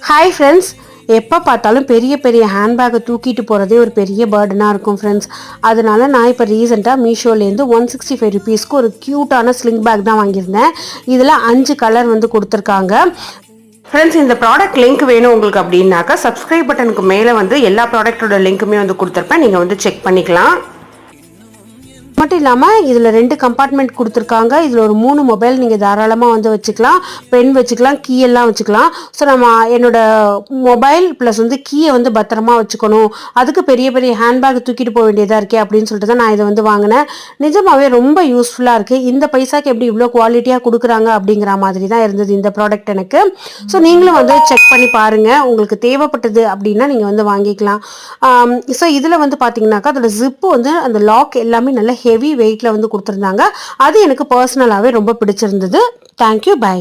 Hi friends, எப்போ பார்த்தாலும் பெரிய பெரிய ஹேண்ட்பேக்கை தூக்கிட்டு போகிறதே ஒரு பெரிய பேர்டனாக இருக்கும் ஃப்ரெண்ட்ஸ். அதனால நான் இப்போ ரீசெண்டாக மீஷோலேருந்து 165 ருபீஸ்க்கு ஒரு க்யூட்டான ஸ்லிங் பேக் தான் வாங்கியிருந்தேன். இதில் 5 கலர் வந்து கொடுத்துருக்காங்க. ஃப்ரெண்ட்ஸ், இந்த ப்ராடக்ட் லிங்க் வேணும் உங்களுக்கு அப்படின்னாக்கா சப்ஸ்கிரைப் பட்டனுக்கு மேலே வந்து எல்லா ப்ராடக்ட்டோட லிங்க்குமே வந்து கொடுத்துருப்பேன். நீங்கள் வந்து செக் பண்ணிக்கலாம். மட்டும் இல்லாமல் இதில் 2 கம்பார்ட்மெண்ட் கொடுத்துருக்காங்க. இதில் ஒரு 3 மொபைல் நீங்கள் தாராளமாக வந்து வச்சுக்கலாம், பென் வச்சுக்கலாம், கீ எல்லாம் வச்சுக்கலாம். ஸோ நம்ம என்னோட மொபைல் ப்ளஸ் வந்து கீயை வந்து பத்திரமா வச்சுக்கணும், அதுக்கு பெரிய பெரிய ஹேண்ட்பேக் தூக்கிட்டு போக வேண்டியதாக இருக்கே அப்படின்னு சொல்லிட்டு தான் நான் இதை வந்து வாங்கினேன். நிஜமாவே ரொம்ப யூஸ்ஃபுல்லாக இருக்குது. இந்த பைசாக்கு எப்படி இவ்வளோ குவாலிட்டியாக கொடுக்குறாங்க அப்படிங்கிற மாதிரி தான் இருந்தது இந்த ப்ராடக்ட் எனக்கு. ஸோ நீங்களும் வந்து செக் பண்ணி பாருங்கள், உங்களுக்கு தேவைப்பட்டது அப்படின்னா நீங்கள் வந்து வாங்கிக்கலாம். ஸோ இதில் வந்து பார்த்தீங்கன்னாக்கா அதோட ஜிப்பு வந்து அந்த லாக் எல்லாமே நல்ல ஹெவி வெயிட்டில் வந்து கொடுத்துருந்தாங்க. அது எனக்கு பர்சனலாகவே ரொம்ப பிடிச்சிருந்தது. Thank you, by.